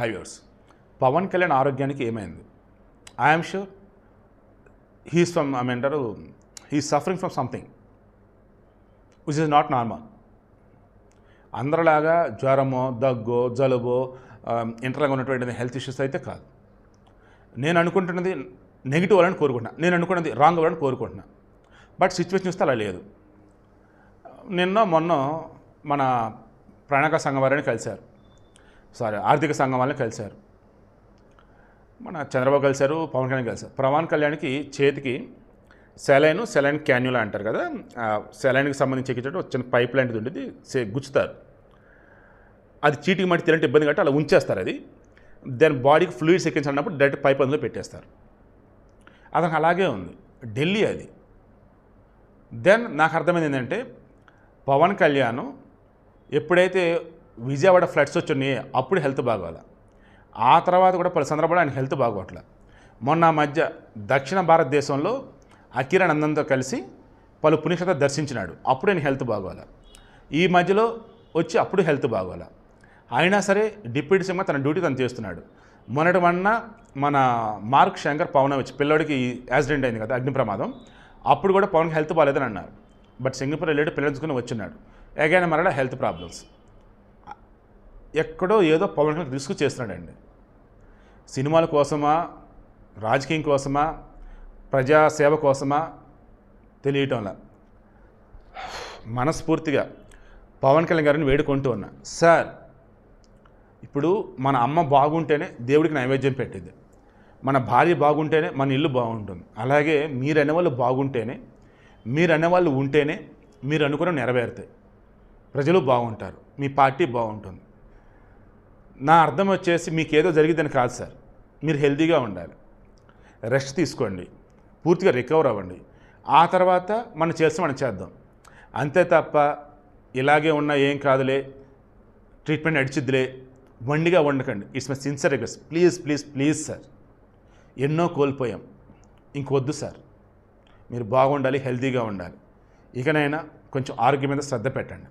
హైవర్స్ పవన్ కళ్యాణ్ ఆరోగ్యానికి ఏమైంది? I'm sure he's from ఏమంటారు he's suffering from something which is not normal. అందరిలాగా జ్వరమో దగ్గో జలుబో ఇంటర్లాగా ఉన్నటువంటి హెల్త్ ఇష్యూస్ అయితే కాదు. నేను అనుకుంటున్నది నెగిటివ్ అవ్వాలని కోరుకుంటున్నాను, నేను అనుకున్నది రాంగ్ అవ్వాలని కోరుకుంటున్నాను. బట్ సిచ్యువేషన్ చూస్తే అలా లేదు. నిన్న మొన్న మన ప్రణాళిక సంఘం వారిని కలిశారు, ఆర్థిక సంఘం వాళ్ళని కలిశారు, మన చంద్రబాబు కలిశారు, పవన్ కళ్యాణ్ కలిశారు. పవన్ కళ్యాణ్కి చేతికి సెలైన్ క్యాన్యులా అంటారు కదా, సెలైన్కి సంబంధించి ఎక్కించడం చిన్న పైప్ లాంటిది ఉండేది, గుచ్చుతారు. అది చీటికి మట్టి తినంటే ఇబ్బంది కాబట్టి అలా ఉంచేస్తారు. అది దాని బాడీకి ఫ్లూయిడ్స్ ఎక్కించాలన్నప్పుడు డైరెక్ట్ పైప్ అందులో పెట్టేస్తారు. అతనికి అలాగే ఉంది, ఢిల్లీ అది. దెన్ నాకు అర్థమైంది ఏంటంటే పవన్ కళ్యాణ్ ఎప్పుడైతే విజయవాడ ఫ్లడ్స్ వచ్చినాయో అప్పుడు హెల్త్ బాగోవాలి. ఆ తర్వాత కూడా పలు సందర్భాల్లో ఆయన హెల్త్ బాగోట్ల. మొన్న మధ్య దక్షిణ భారతదేశంలో అకిరానందంతో కలిసి పలు పుణ్యక్షేత్రాలు దర్శించినాడు, అప్పుడు ఆయన హెల్త్ బాగోవాలి. ఈ మధ్యలో వచ్చి అప్పుడు హెల్త్ బాగోవాలి. అయినా సరే డిప్యూటీ సీఎంగా తన డ్యూటీ తను చేస్తున్నాడు. మొన్నటి వన్న మన మార్క్ శంకర్ పవన్ వచ్చి పిల్లడికి యాక్సిడెంట్ అయింది కదా, అగ్ని ప్రమాదం, అప్పుడు కూడా పవన్కి హెల్త్ బాగాలేదని అన్నారు. బట్ సింగపూర్ వెళ్ళాడు, పిల్లలుకుని వచ్చినాడు. ఎగైనా మరలా హెల్త్ ప్రాబ్లమ్స్. ఎక్కడో ఏదో పవన్ కళ్యాణ్ రిస్క్ చేస్తున్నాడండి. సినిమాల కోసమా, రాజకీయం కోసమా, ప్రజాసేవ కోసమా తెలియటంలా. మనస్ఫూర్తిగా పవన్ కళ్యాణ్ గారిని వేడుకుంటూ ఉన్నా, సార్ ఇప్పుడు మన అమ్మ బాగుంటేనే దేవుడికి నైవేద్యం పెట్టింది, మన భార్య బాగుంటేనే మన ఇల్లు బాగుంటుంది. అలాగే మీరు అనేవాళ్ళు బాగుంటేనే, మీరు అనేవాళ్ళు ఉంటేనే మీరు అనుకున్న నెరవేరుతాయి, ప్రజలు బాగుంటారు, మీ పార్టీ బాగుంటుంది. నా అర్థం వచ్చేసి మీకు ఏదో జరిగిద్దని కాదు సార్, మీరు హెల్తీగా ఉండాలి, రెస్ట్ తీసుకోండి, పూర్తిగా రికవర్ అవ్వండి, ఆ తర్వాత మనం చేద్దాం. అంతే తప్ప ఇలాగే ఉన్నా ఏం కాదులే, ట్రీట్మెంట్ నడిచిద్దిలే, వండిగా వండకండి. It's my sincere request. Please please please sir, ఎన్నో కోల్పోయాం, ఇంకొద్దు సార్. మీరు బాగుండాలి, హెల్తీగా ఉండాలి. ఇకనైనా కొంచెం ఆరోగ్యం మీద శ్రద్ధ పెట్టండి.